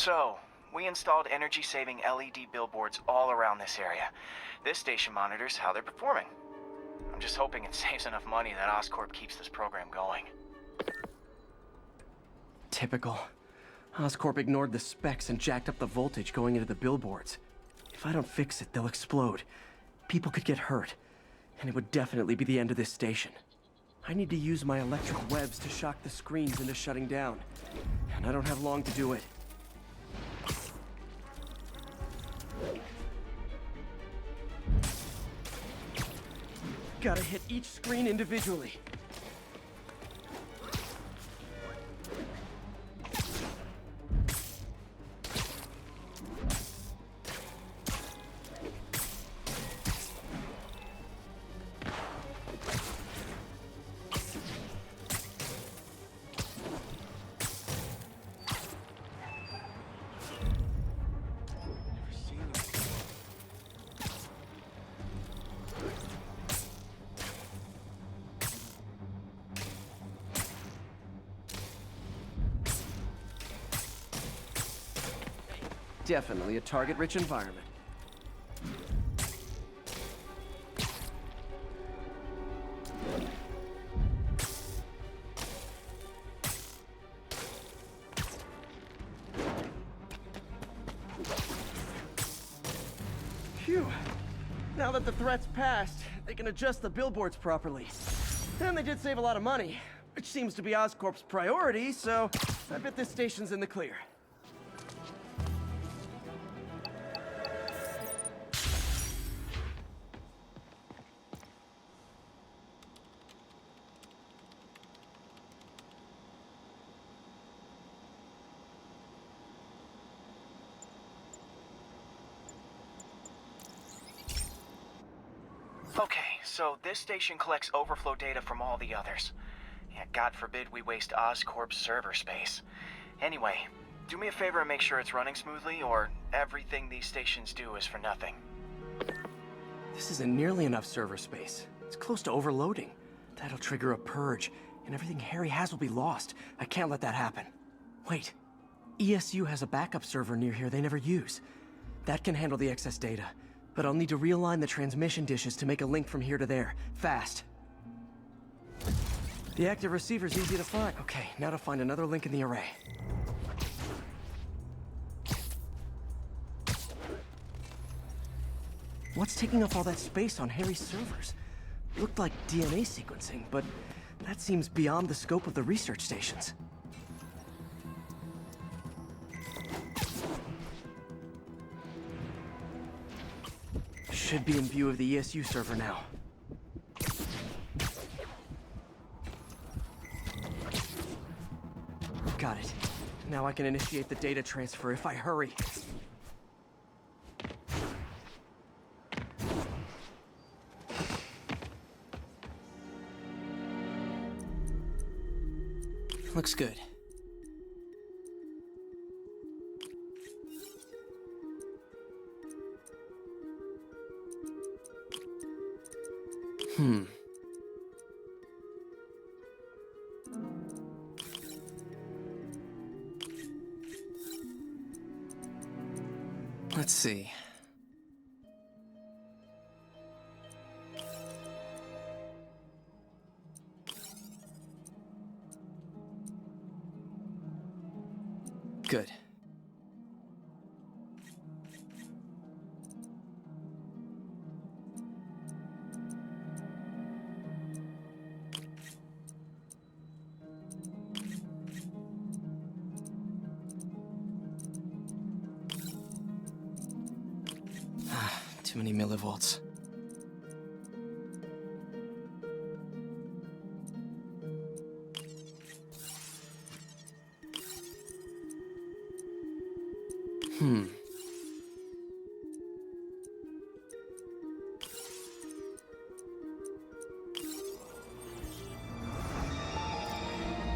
So, we installed energy-saving LED billboards all around this area. This station monitors how they're performing. I'm just hoping it saves enough money that Oscorp keeps this program going. Typical. Oscorp ignored the specs and jacked up the voltage going into the billboards. If I don't fix it, they'll explode. People could get hurt. And it would definitely be the end of this station. I need to use my electric webs to shock the screens into shutting down. And I don't have long to do it. Gotta hit each screen individually. Definitely a target-rich environment. Phew. Now that the threat's passed, they can adjust the billboards properly. And they did save a lot of money, which seems to be Oscorp's priority, so I bet this station's in the clear. Okay, so this station collects overflow data from all the others. Yeah, God forbid we waste Oscorp's server space. Anyway, do me a favor and make sure it's running smoothly, or everything these stations do is for nothing. This isn't nearly enough server space. It's close to overloading. That'll trigger a purge, and everything Harry has will be lost. I can't let that happen. Wait. ESU has a backup server near here they never use. That can handle the excess data. But I'll need to realign the transmission dishes to make a link from here to there, fast. The active receiver's easy to find. Okay, now to find another link in the array. What's taking up all that space on Harry's servers? Looked like DNA sequencing, but that seems beyond the scope of the research stations. Should be in view of the ESU server now. Got it. Now I can initiate the data transfer if I hurry. Looks good. Let's see. Good. Too many millivolts.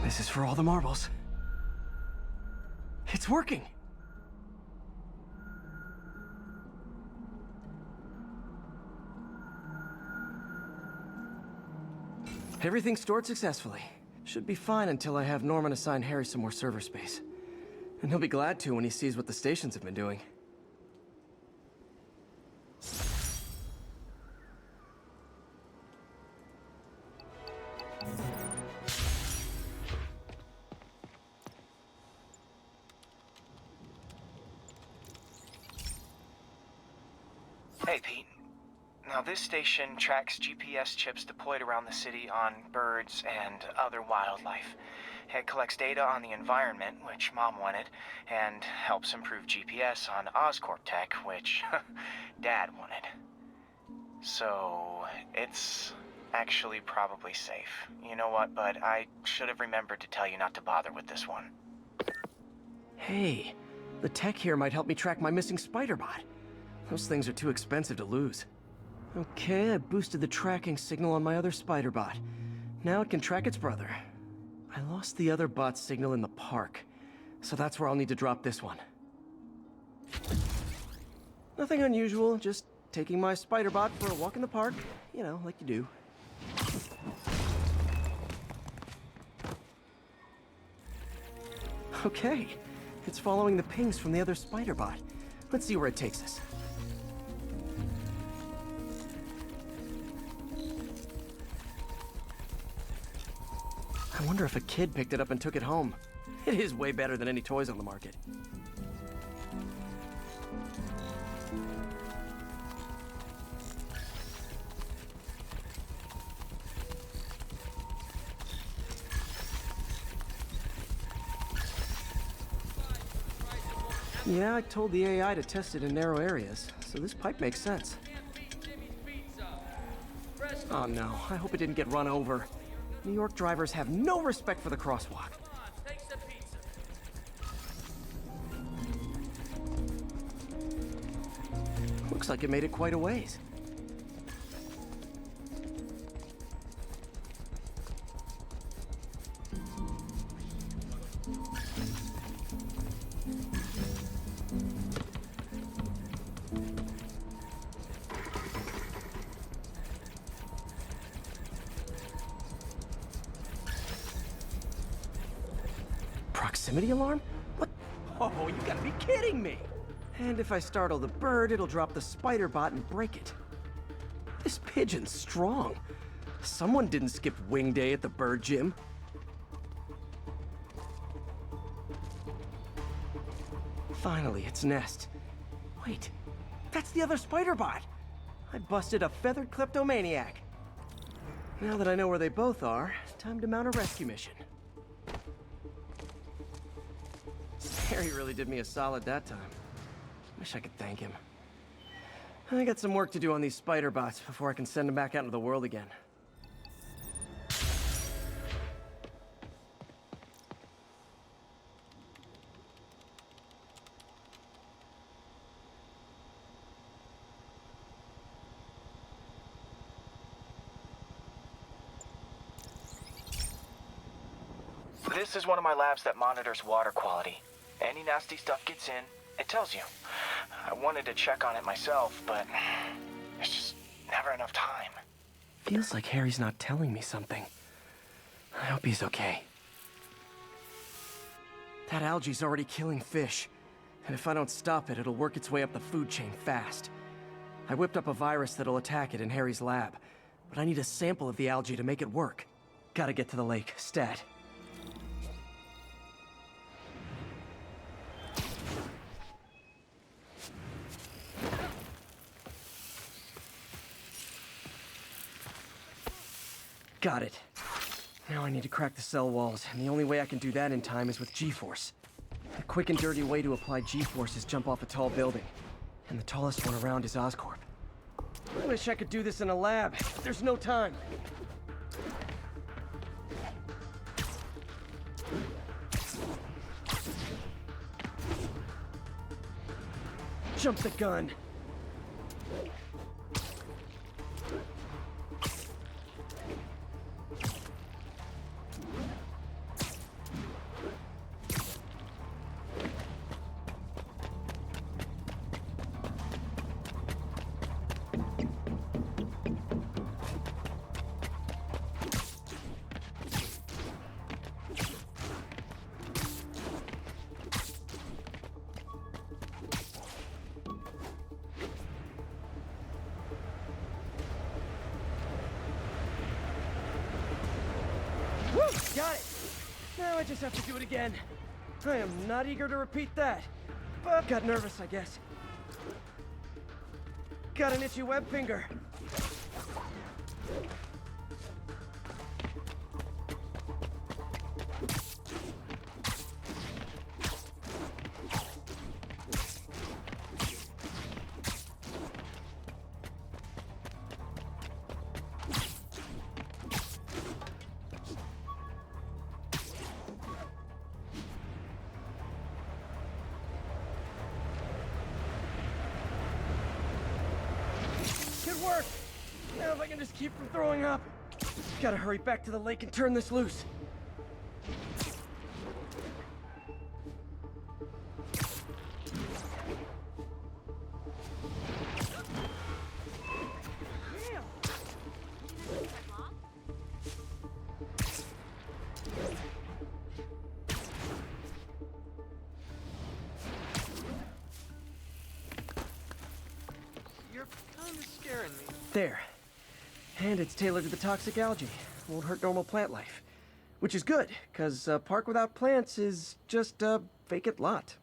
This is for all the marbles. It's working! Everything stored successfully. Should be fine until I have Norman assign Harry some more server space. And he'll be glad to when he sees what the stations have been doing. Hey, Pete. Now, this station tracks GPS chips deployed around the city on birds and other wildlife. It collects data on the environment, which Mom wanted, and helps improve GPS on Oscorp tech, which Dad wanted. So, it's actually probably safe. You know what, bud? I should have remembered to tell you not to bother with this one. Hey, the tech here might help me track my missing spider bot. Those things are too expensive to lose. Okay, I boosted the tracking signal on my other spider bot. Now it can track its brother. I lost the other bot's signal in the park, so that's where I'll need to drop this one. Nothing unusual, just taking my spider bot for a walk in the park. You know, like you do. Okay, it's following the pings from the other spider bot. Let's see where it takes us. I wonder if a kid picked it up and took it home. It is way better than any toys on the market. Yeah, I told the AI to test it in narrow areas, so this pipe makes sense. Oh no, I hope it didn't get run over. New York drivers have no respect for the crosswalk. Looks like it made it quite a ways. Proximity alarm? What? Oh, you gotta be kidding me! And if I startle the bird, it'll drop the spider bot and break it. This pigeon's strong. Someone didn't skip wing day at the bird gym. Finally, its nest. Wait, that's the other spider bot! I busted a feathered kleptomaniac. Now that I know where they both are, time to mount a rescue mission. Harry really did me a solid that time. Wish I could thank him. I got some work to do on these spider bots before I can send them back out into the world again. This is one of my labs that monitors water quality. Any nasty stuff gets in, it tells you. I wanted to check on it myself, but there's just never enough time. Feels like Harry's not telling me something. I hope he's okay. That algae's already killing fish, and if I don't stop it, it'll work its way up the food chain fast. I whipped up a virus that'll attack it in Harry's lab, but I need a sample of the algae to make it work. Gotta get to the lake, stat. Got it. Now I need to crack the cell walls, and the only way I can do that in time is with G-Force. The quick and dirty way to apply G-Force is jump off a tall building, and the tallest one around is Oscorp. I wish I could do this in a lab, but there's no time. Jump the gun. got it! Now I just have to do it again. I am not eager to repeat that, but got nervous, I guess. Got an itchy web finger. Good work! Now if I can just keep from throwing up. Gotta hurry back to the lake and turn this loose. You're kind of scaring me. There. And it's tailored to the toxic algae. Won't hurt normal plant life. Which is good, because a park without plants is just a vacant lot.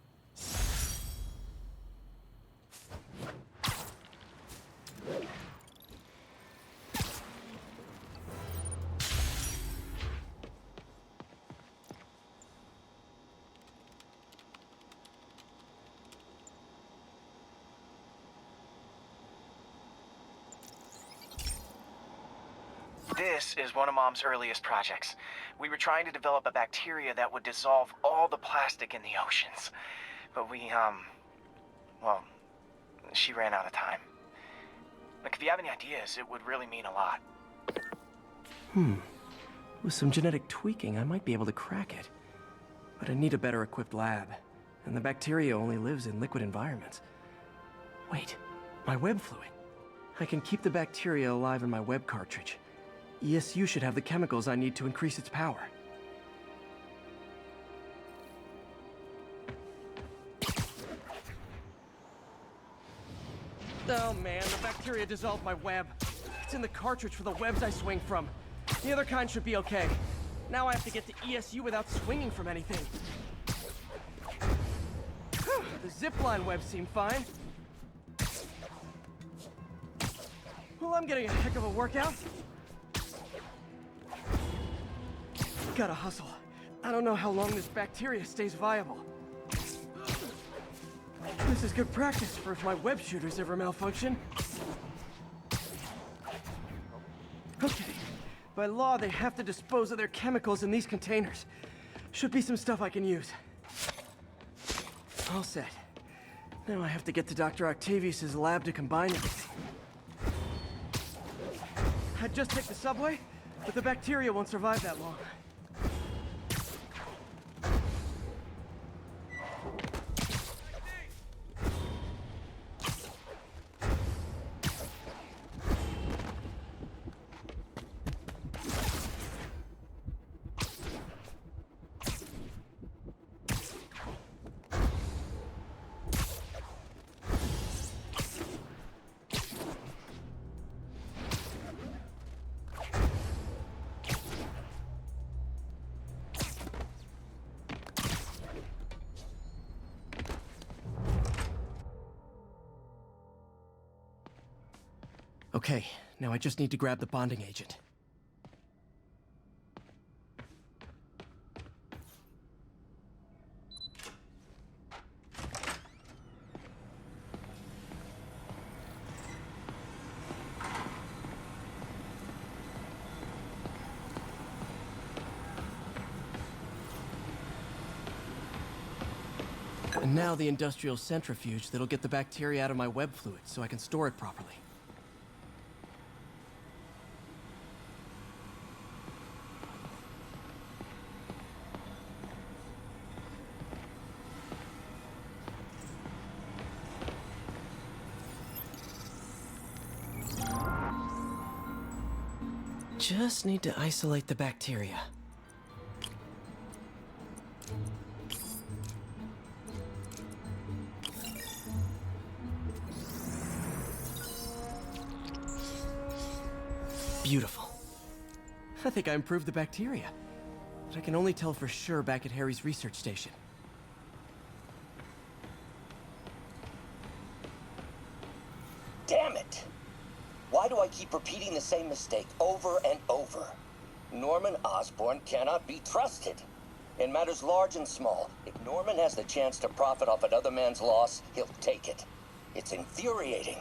This is one of Mom's earliest projects. We were trying to develop a bacteria that would dissolve all the plastic in the oceans. But well, she ran out of time. Look, if you have any ideas, it would really mean a lot. With some genetic tweaking, I might be able to crack it. But I need a better equipped lab. And the bacteria only lives in liquid environments. Wait, my web fluid. I can keep the bacteria alive in my web cartridge. ESU should have the chemicals I need to increase its power. Oh man, the bacteria dissolved my web. It's in the cartridge for the webs I swing from. The other kind should be okay. Now I have to get to ESU without swinging from anything. The zipline webs seem fine. Well, I'm getting a heck of a workout. Gotta hustle. I don't know how long this bacteria stays viable. This is good practice for if my web shooters ever malfunction. Okay. By law, they have to dispose of their chemicals in these containers. Should be some stuff I can use. All set. Now I have to get to Dr. Octavius's lab to combine everything. I'd just take the subway, but the bacteria won't survive that long. Okay, now I just need to grab the bonding agent. And now the industrial centrifuge that'll get the bacteria out of my web fluid so I can store it properly. Just need to isolate the bacteria. Beautiful. I think I improved the bacteria. but I can only tell for sure back at Harry's research station. Damn it! Why do I keep repeating the same mistake over and over? Norman Osborn cannot be trusted. In matters large and small, if Norman has the chance to profit off another man's loss, he'll take it. It's infuriating.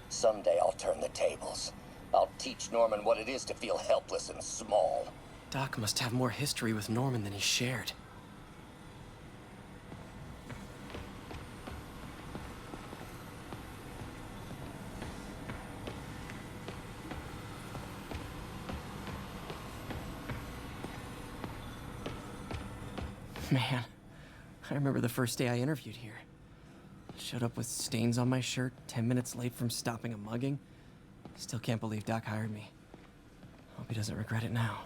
Someday I'll turn the tables. I'll teach Norman what it is to feel helpless and small. Doc must have more history with Norman than he shared. Man, I remember the first day I interviewed here. Showed up with stains on my shirt, 10 minutes late from stopping a mugging. Still can't believe Doc hired me. Hope he doesn't regret it now.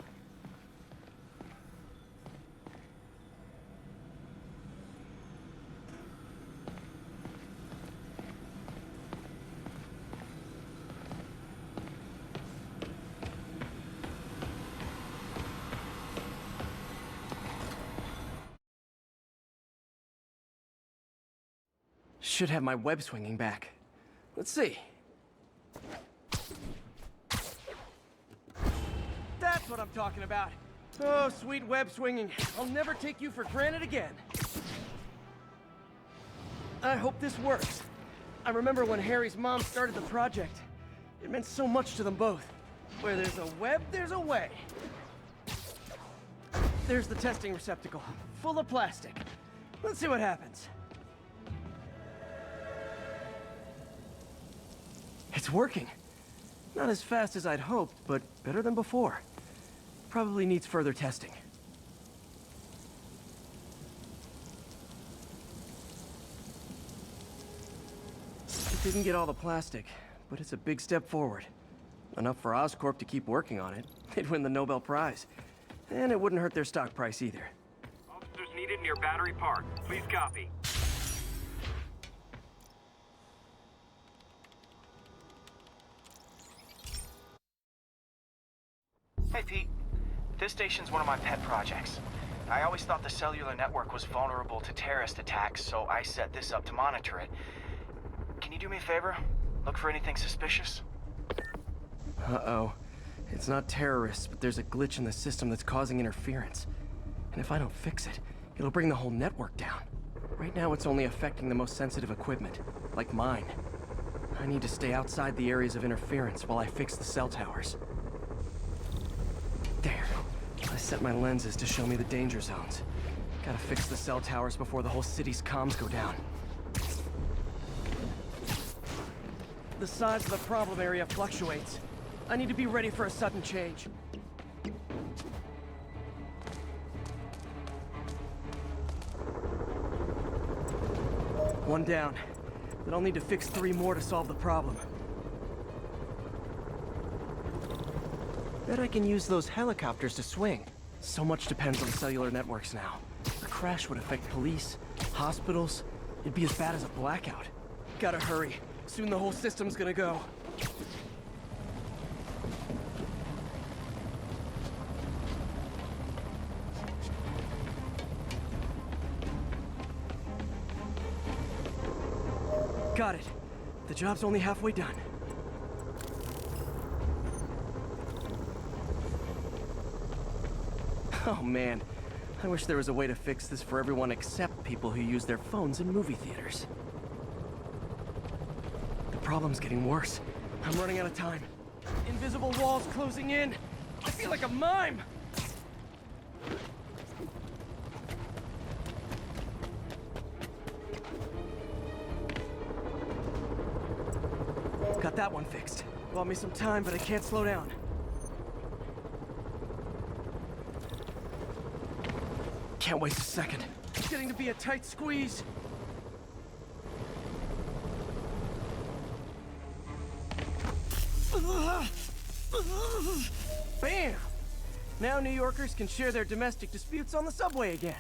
Should have my web swinging back. Let's see. That's what I'm talking about. Oh, sweet web swinging. I'll never take you for granted again. I hope this works. I remember when Harry's mom started the project. It meant so much to them both. Where there's a web, there's a way. There's the testing receptacle, full of plastic. Let's see what happens. It's working. Not as fast as I'd hoped, but better than before. Probably needs further testing. It didn't get all the plastic, but it's a big step forward. Enough for Oscorp to keep working on it. They'd win the Nobel Prize. And it wouldn't hurt their stock price either. Officers needed near Battery Park. Please copy. Hey, Pete. This station's one of my pet projects. I always thought the cellular network was vulnerable to terrorist attacks, so I set this up to monitor it. Can you do me a favor? Look for anything suspicious? Uh-oh. It's not terrorists, but there's a glitch in the system that's causing interference. And if I don't fix it, it'll bring the whole network down. Right now, it's only affecting the most sensitive equipment, like mine. I need to stay outside the areas of interference while I fix the cell towers. There. I set my lenses to show me the danger zones. Gotta fix the cell towers before the whole city's comms go down. The size of the problem area fluctuates. I need to be ready for a sudden change. One down, but I'll need to fix 3 more to solve the problem. Bet I can use those helicopters to swing. So much depends on cellular networks now. A crash would affect police, hospitals. It'd be as bad as a blackout. Gotta hurry. Soon the whole system's gonna go. Got it. The job's only halfway done. Oh man, I wish there was a way to fix this for everyone except people who use their phones in movie theaters. The problem's getting worse. I'm running out of time. Invisible walls closing in. I feel like a mime! Got that one fixed. Bought me some time, but I can't slow down. Can't waste a second. It's getting to be a tight squeeze. Bam! Now New Yorkers can share their domestic disputes on the subway again.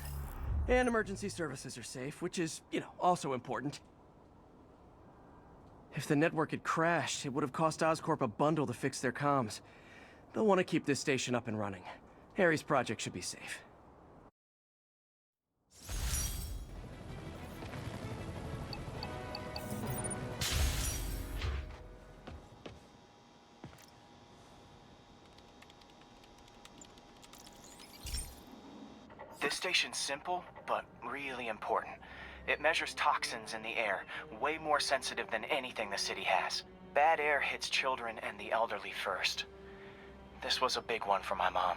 And emergency services are safe, which is, also important. If the network had crashed, it would have cost Oscorp a bundle to fix their comms. They'll want to keep this station up and running. Harry's project should be safe. This station's simple, but really important. It measures toxins in the air, way more sensitive than anything the city has. Bad air hits children and the elderly first. This was a big one for my mom.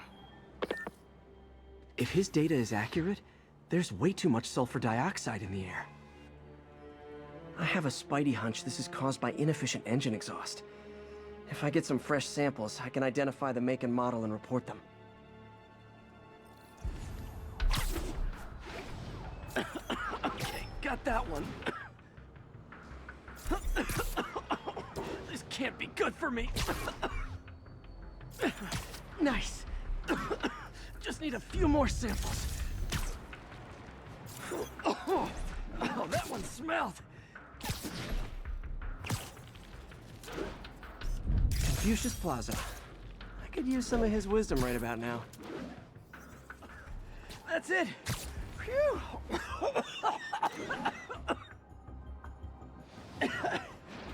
If his data is accurate, there's way too much sulfur dioxide in the air. I have a spidey hunch this is caused by inefficient engine exhaust. If I get some fresh samples, I can identify the make and model and report them. Okay, got that one. This can't be good for me. Nice. Just need a few more samples. Oh, that one smelled. Confucius Plaza. I could use some of his wisdom right about now. That's it. Phew.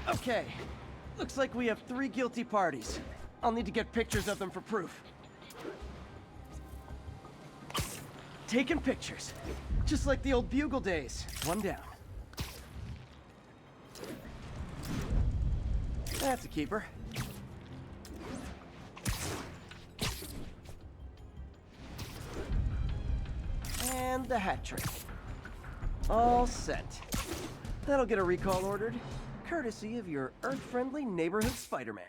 Okay. Looks like we have 3 guilty parties. I'll need to get pictures of them for proof. Taking pictures. Just like the old Bugle days. One down. That's a keeper. And the hat trick. All set. That'll get a recall ordered, courtesy of your Earth-friendly neighborhood Spider-Man.